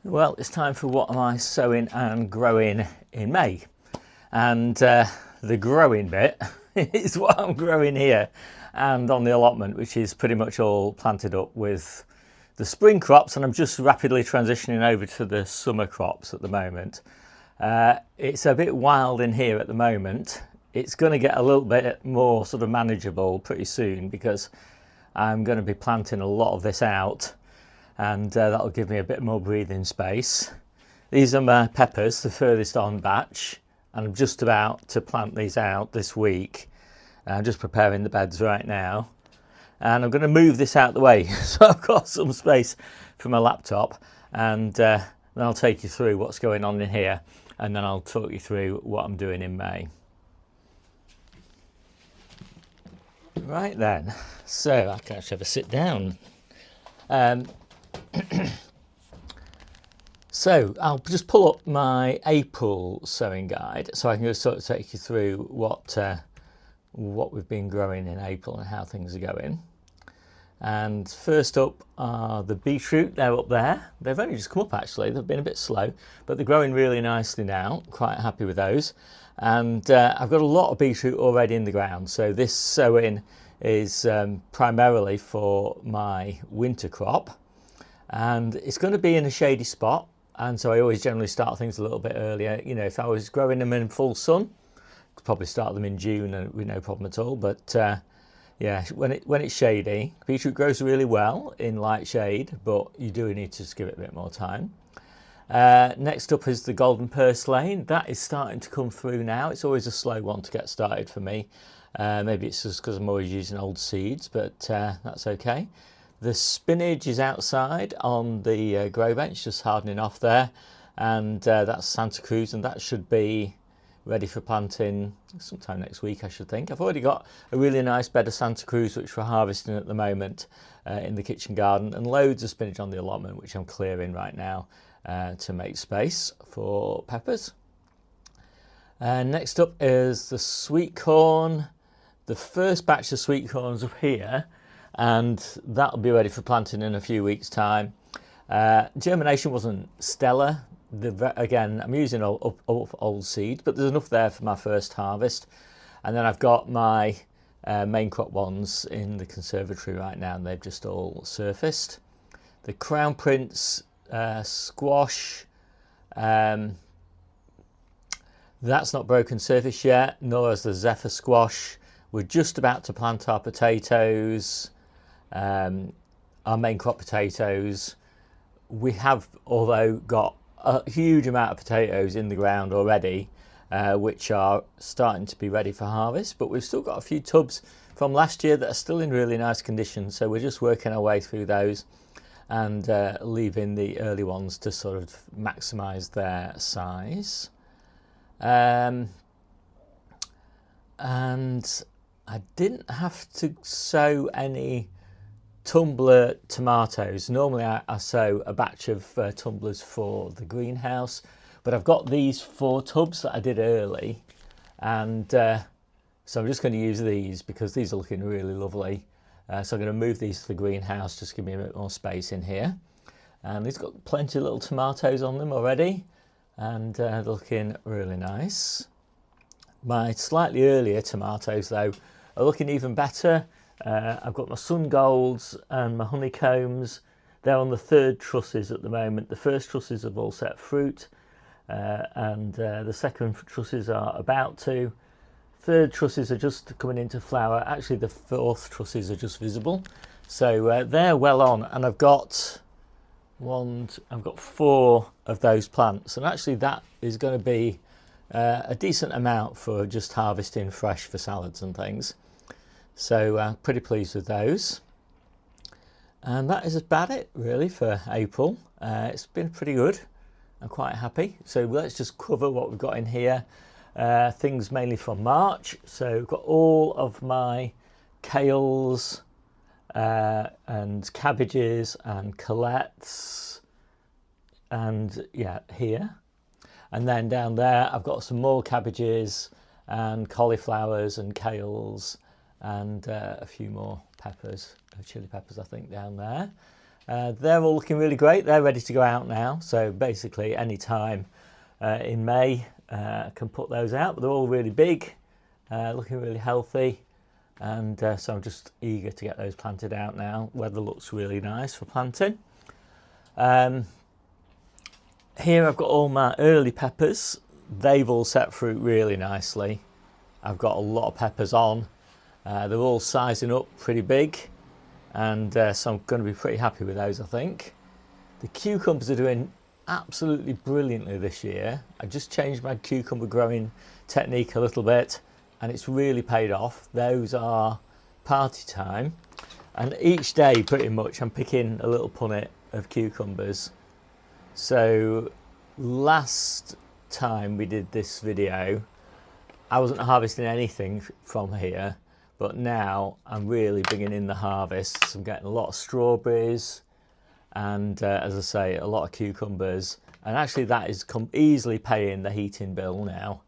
Well, it's time for what am I sowing and growing in May. And the growing bit is what I'm growing here and on the allotment, which is pretty much all planted up with the spring crops, and I'm just rapidly transitioning over to the summer crops at the moment. It's a bit wild in here at the moment. It's going to get a little bit more sort of manageable pretty soon because I'm going to be planting a lot of this out, and that'll give me a bit more breathing space. These are my peppers, the furthest on batch, and I'm just about to plant these out this week. I'm just preparing the beds right now, and I'm going to move this out the way so I've got some space for my laptop, and then I'll take you through what's going on in here, and then I'll talk you through what I'm doing in May. Right then, so I can actually have a sit down. So I'll just pull up my April sowing guide so I can just sort of take you through what we've been growing in April and how things are going. And first up are the beetroot. They're up there. They've only just come up actually. They've been a bit slow, but they're growing really nicely now. Quite happy with those. And I've got a lot of beetroot already in the ground. So this sowing is primarily for my winter crop. And it's going to be in a shady spot. And so I always generally start things a little bit earlier. You know, if I was growing them in full sun, I'd probably start them in June and with no problem at all. But yeah, when it's shady, beetroot grows really well in light shade, but you do need to just give it a bit more time. Next up is the golden purslane. That is starting to come through now. It's always a slow one to get started for me. Maybe it's just because I'm always using old seeds, but that's okay. The spinach is outside on the grow bench, just hardening off there, and that's Santa Cruz, and that should be ready for planting sometime next week, I should think. I've already got a really nice bed of Santa Cruz which we're harvesting at the moment in the kitchen garden, and loads of spinach on the allotment which I'm clearing right now to make space for peppers. Next up is the sweet corn. The first batch of sweet corns up here, and that'll be ready for planting in a few weeks' time. Germination wasn't stellar. Again, I'm using old seed, but there's enough there for my first harvest. And then I've got my main crop ones in the conservatory right now, and they've just all surfaced. The Crown Prince squash, that's not broken surface yet, nor has the Zephyr squash. We're just about to plant our potatoes, our main crop potatoes. We have, although, got a huge amount of potatoes in the ground already, which are starting to be ready for harvest, but we've still got a few tubs from last year that are still in really nice condition, so we're just working our way through those and leaving the early ones to sort of maximise their size. And I didn't have to sow any tumbler tomatoes. Normally I sow a batch of tumblers for the greenhouse, but I've got these 4 tubs that I did early, and so I'm just going to use these because these are looking really lovely. So I'm going to move these to the greenhouse, just give me a bit more space in here. And these got plenty of little tomatoes on them already, and they're looking really nice. My slightly earlier tomatoes though are looking even better. I've got my sun golds and my honeycombs. They're on the 3rd trusses at the moment. The first trusses have all set fruit, and the second trusses are about to. 3rd trusses are just coming into flower. Actually, the 4th trusses are just visible. So they're well on, and I've got 4 of those plants, and actually that is going to be a decent amount for just harvesting fresh for salads and things. So pretty pleased with those. And that is about it really for April. It's been pretty good. I'm quite happy. So let's just cover what we've got in here. Things mainly from March. So we've got all of my kales and cabbages and colettes, and yeah, here. And then down there I've got some more cabbages and cauliflowers and kales, and a few more peppers, chili peppers I think, down there. They're all looking really great. They're ready to go out now. So basically any time in May I can put those out. But they're all really big, looking really healthy. And so I'm just eager to get those planted out now. Weather looks really nice for planting. Here I've got all my early peppers. They've all set fruit really nicely. I've got a lot of peppers on. They're all sizing up pretty big, and so I'm going to be pretty happy with those, I think. The cucumbers are doing absolutely brilliantly this year. I just changed my cucumber growing technique a little bit, and it's really paid off. Those are party time, and each day pretty much I'm picking a little punnet of cucumbers. So last time we did this video I wasn't harvesting anything from here, but now I'm really bringing in the harvests. I'm getting a lot of strawberries and as I say, a lot of cucumbers, and actually that is easily paying the heating bill now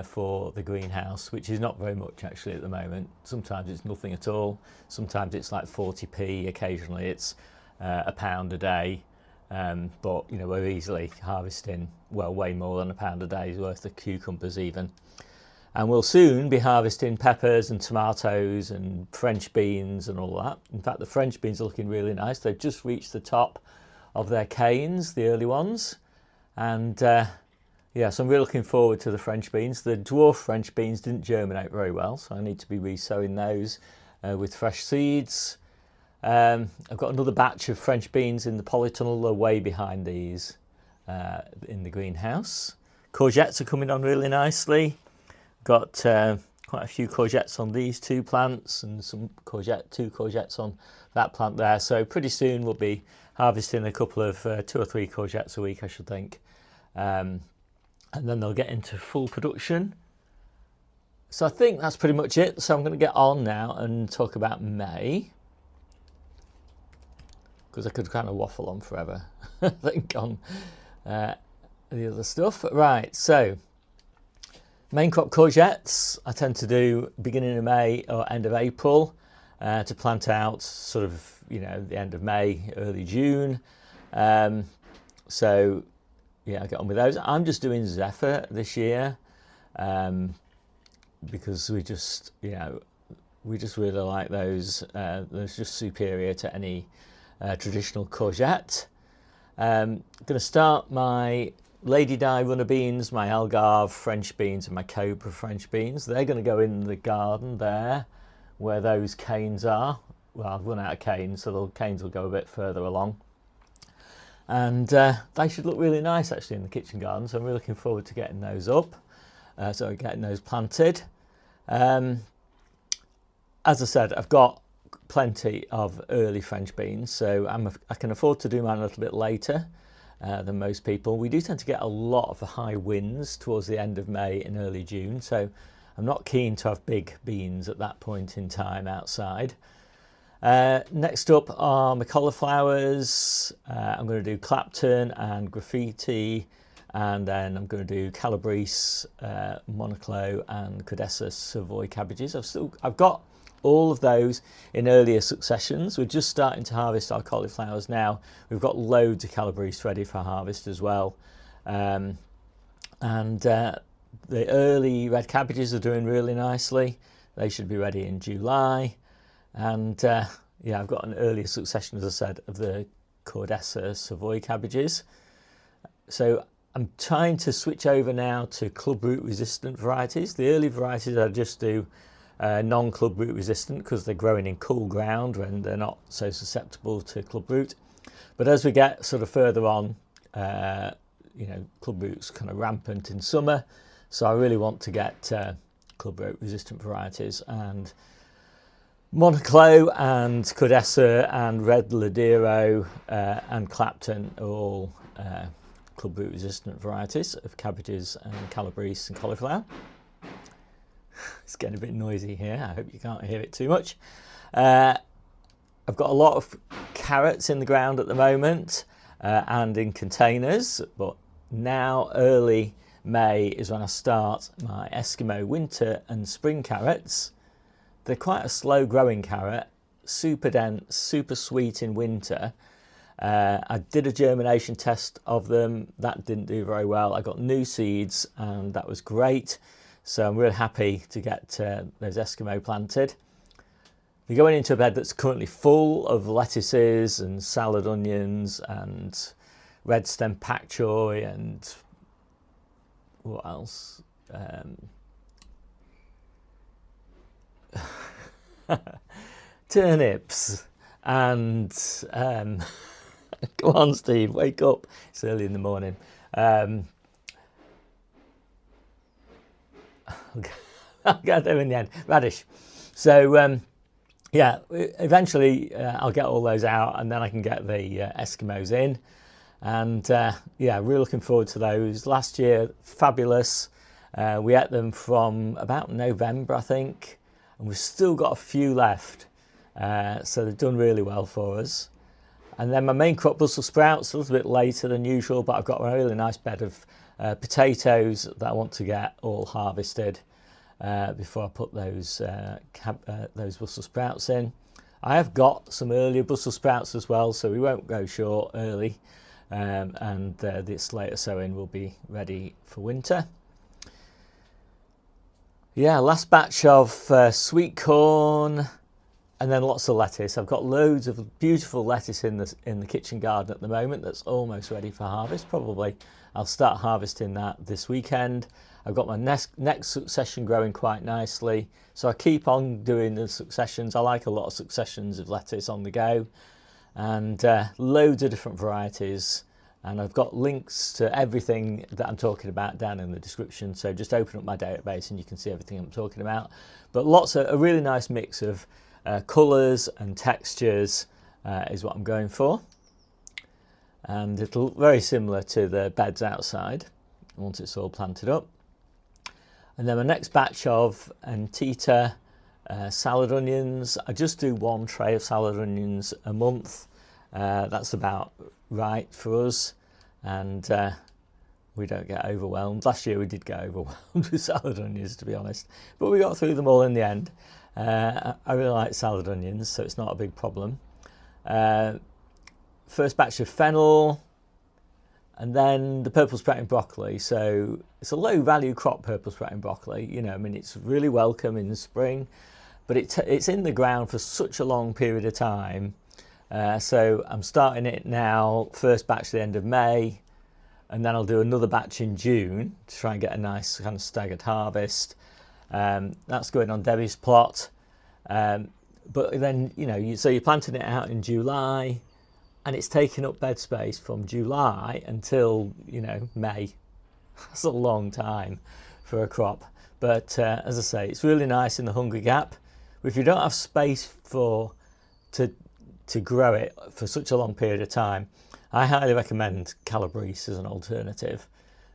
for the greenhouse, which is not very much actually at the moment. Sometimes it's nothing at all, sometimes it's like 40p, occasionally it's £1 a day. But you know, we're easily harvesting, well, way more than £1 a day's worth of cucumbers even. And we'll soon be harvesting peppers and tomatoes and French beans and all that. In fact, the French beans are looking really nice. They've just reached the top of their canes, the early ones. And yeah, so I'm really looking forward to the French beans. The dwarf French beans didn't germinate very well, so I need to be re-sowing those with fresh seeds. I've got another batch of French beans in the polytunnel. They're way behind these in the greenhouse. Courgettes are coming on really nicely. Got quite a few courgettes on these two plants and two courgettes on that plant there. So pretty soon we'll be harvesting a couple of 2 or 3 courgettes a week, I should think. And then they'll get into full production. So I think that's pretty much it. So I'm going to get on now and talk about May, because I could kind of waffle on forever, I think, on the other stuff. Right, so main crop courgettes I tend to do beginning of May or end of April to plant out sort of, you know, the end of May, early June. So yeah, I get on with those. I'm just doing Zephyr this year because we just, you know, we just really like those. They're just superior to any traditional courgette. Going to start my Lady Di runner beans, my Algarve French beans and my Cobra French beans. They're going to go in the garden there where those canes are. Well, I've run out of canes, so the canes will go a bit further along. And they should look really nice actually in the kitchen garden, so I'm really looking forward to getting those up. So getting those planted. As I said, I've got plenty of early French beans, so I can afford to do mine a little bit later than most people. We do tend to get a lot of high winds towards the end of May and early June, so I'm not keen to have big beans at that point in time outside. Next up are my cauliflowers. I'm going to do Clapton and Graffiti, and then I'm going to do Calabrese, Monoclo and Codessa Savoy cabbages. I've got all of those in earlier successions. We're just starting to harvest our cauliflowers now. We've got loads of Calabrese ready for harvest as well. And the early red cabbages are doing really nicely. They should be ready in July. And yeah, I've got an earlier succession, as I said, of the Codessa Savoy cabbages. So I'm trying to switch over now to club root resistant varieties. The early varieties I just do non-club root resistant because they're growing in cool ground and they're not so susceptible to club root. But as we get sort of further on, you know, club root's kind of rampant in summer, so I really want to get club root resistant varieties, and Monoclo and Codessa and Red Ladero and Clapton are all club root resistant varieties of cabbages and Calabrese and cauliflower. It's getting a bit noisy here. I hope you can't hear it too much. I've got a lot of carrots in the ground at the moment and in containers, but now early May is when I start my Eskimo winter and spring carrots. They're quite a slow growing carrot, super dense, super sweet in winter, I did a germination test of them. That didn't do very well. I got new seeds and that was great. So I'm really happy to get those Eskimo planted. They're going into a bed that's currently full of lettuces and salad onions and red stem pak choy and what else? Turnips and go on, Steve, wake up, it's early in the morning. I'll get there in the end. Radish. So yeah, eventually I'll get all those out and then I can get the Eskimos in. And yeah, really looking forward to those. Last year, fabulous. We ate them from about November, I think, and we've still got a few left. So they've done really well for us. And then my main crop, Brussels sprouts, a little bit later than usual, but I've got a really nice bed of potatoes that I want to get all harvested before I put those Brussels sprouts in. I have got some earlier Brussels sprouts as well, so we won't go short early. And this later sowing will be ready for winter. Yeah, last batch of sweet corn and then lots of lettuce. I've got loads of beautiful lettuce in the kitchen garden at the moment that's almost ready for harvest. Probably I'll start harvesting that this weekend. I've got my next succession growing quite nicely, so I keep on doing the successions. I like a lot of successions of lettuce on the go, and loads of different varieties. And I've got links to everything that I'm talking about down in the description, so just open up my database and you can see everything I'm talking about. But a really nice mix of colours and textures is what I'm going for, and it'll look very similar to the beds outside once it's all planted up. And then my next batch of Antita salad onions. I just do one tray of salad onions a month. That's about right for us, and we don't get overwhelmed. Last year we did get overwhelmed with salad onions, to be honest, but we got through them all in the end. I really like salad onions, so it's not a big problem. First batch of fennel, and then the purple sprouting broccoli. So it's a low value crop, purple sprouting broccoli. You know, I mean, it's really welcome in the spring, but it's in the ground for such a long period of time. So I'm starting it now, first batch at the end of May, and then I'll do another batch in June to try and get a nice kind of staggered harvest. That's going on Debbie's plot. But then, you know, so you're planting it out in July, and it's taking up bed space from July until, you know, May. That's a long time for a crop. But as I say, it's really nice in the Hungry Gap. But if you don't have space to grow it for such a long period of time, I highly recommend Calabrese as an alternative,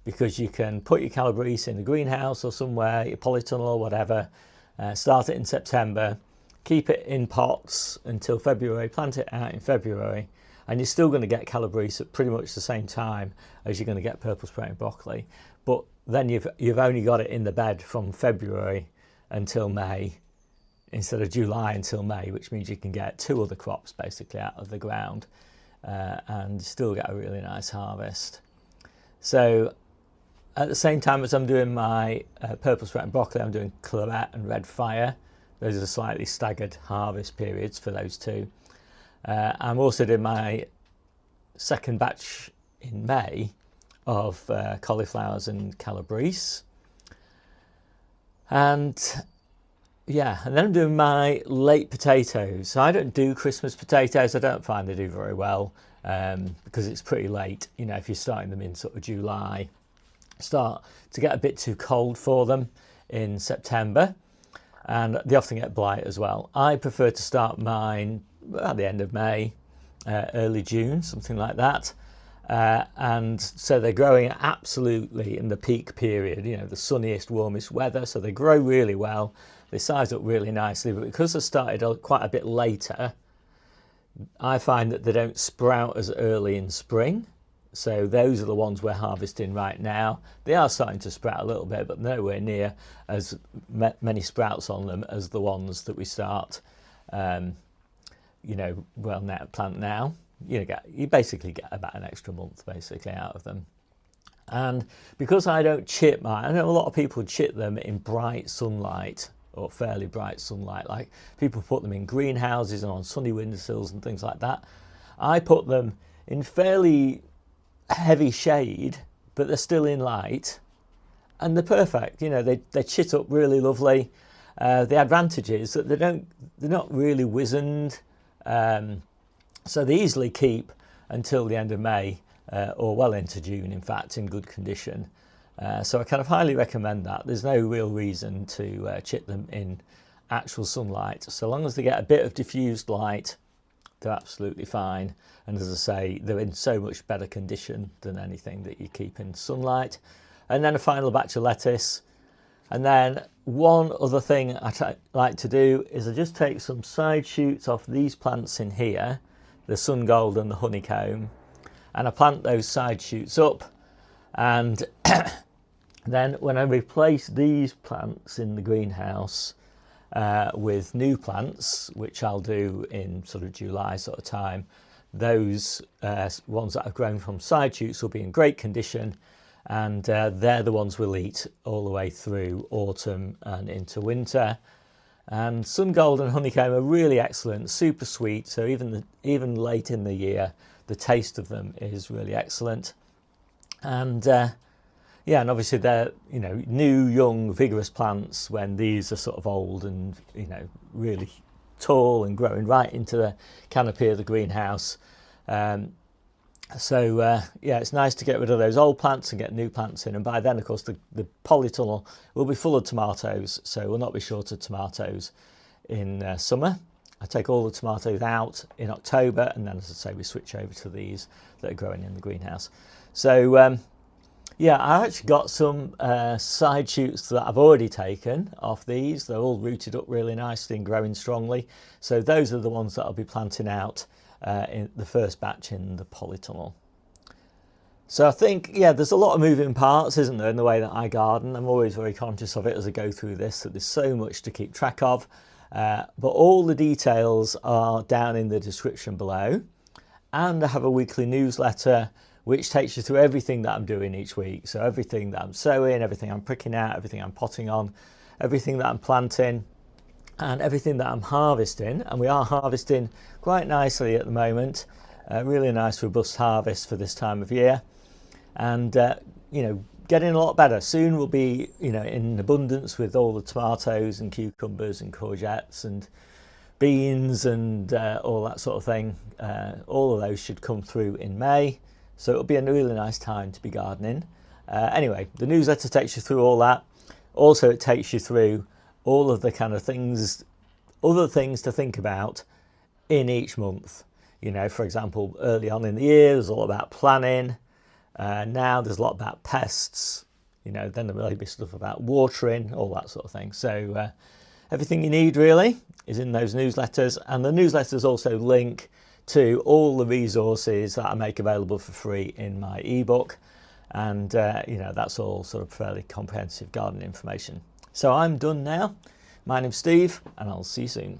because you can put your Calabrese in a greenhouse or somewhere, your polytunnel or whatever, start it in September, keep it in pots until February, plant it out in February, and you're still going to get Calabrese at pretty much the same time as you're going to get purple sprouting broccoli. But then you've only got it in the bed from February until May, instead of July until May, which means you can get two other crops basically out of the ground and still get a really nice harvest. So at the same time as I'm doing my purple sprouting broccoli, I'm doing claret and red fire. Those are the slightly staggered harvest periods for those two. I'm also doing my second batch in May of cauliflowers and Calabrese. And yeah, and then I'm doing my late potatoes. So I don't do Christmas potatoes. I don't find they do very well because it's pretty late. You know, if you're starting them in sort of July, start to get a bit too cold for them in September, and they often get blight as well. I prefer to start mine at the end of May, early June, something like that. And so they're growing absolutely in the peak period, you know, the sunniest, warmest weather. So they grow really well. They size up really nicely, but because they started quite a bit later, I find that they don't sprout as early in spring. So those are the ones we're harvesting right now. They are starting to sprout a little bit, but nowhere near as many sprouts on them as the ones that we start, you know, plant now. you basically get about an extra month basically out of them. And because I don't chip I know a lot of people chip them in bright sunlight or fairly bright sunlight, like people put them in greenhouses and on sunny windowsills and things like that. I put them in fairly heavy shade, but they're still in light, and they're perfect. They chit up really lovely. The advantage is that they're not really wizened, so they easily keep until the end of May, or well into June, in fact, in good condition. So I kind of highly recommend that. There's no real reason to chip them in actual sunlight. So long as they get a bit of diffused light, they're absolutely fine. And as I say, they're in so much better condition than anything that you keep in sunlight. And then a final batch of lettuce. And then one other thing I like to do is I just take some side shoots off these plants in here, the sun gold and the honeycomb, and I plant those side shoots up. And then when I replace these plants in the greenhouse with new plants, which I'll do in sort of July sort of time, those ones that I've grown from side shoots will be in great condition, and they're the ones we'll eat all the way through autumn and into winter. And sun gold and honeycomb are really excellent, super sweet, so even late in the year the taste of them is really excellent. And yeah, and obviously they're new, young, vigorous plants when these are sort of old and really tall and growing right into the canopy of the greenhouse. So yeah, it's nice to get rid of those old plants and get new plants in. And by then, of course, the polytunnel will be full of tomatoes, so we'll not be short of tomatoes in summer. I take all the tomatoes out in October, and then, as I say, we switch over to these that are growing in the greenhouse. So yeah, I actually got some side shoots that I've already taken off these. They're all rooted up really nicely and growing strongly. So those are the ones that I'll be planting out in the first batch in the polytunnel. So I think, yeah, there's a lot of moving parts, isn't there, in the way that I garden. I'm always very conscious of it as I go through this, that there's so much to keep track of. But all the details are down in the description below. And I have a weekly newsletter which takes you through everything that I'm doing each week. So everything that I'm sowing, everything I'm pricking out, everything I'm potting on, everything that I'm planting, and everything that I'm harvesting. And we are harvesting quite nicely at the moment. Really nice robust harvest for this time of year. And getting a lot better. Soon we'll be in abundance with all the tomatoes and cucumbers and courgettes and beans and all that sort of thing. All of those should come through in May. So it'll be a really nice time to be gardening. Anyway, the newsletter takes you through all that. Also, it takes you through all of the kind of things, other things to think about in each month. For example, early on in the year, there's all about planning. Now there's a lot about pests. Then there may be stuff about watering, all that sort of thing. So everything you need really is in those newsletters. And the newsletters also link to all the resources that I make available for free in my ebook, and that's all sort of fairly comprehensive garden information. So I'm done now. My name's Steve, and I'll see you soon.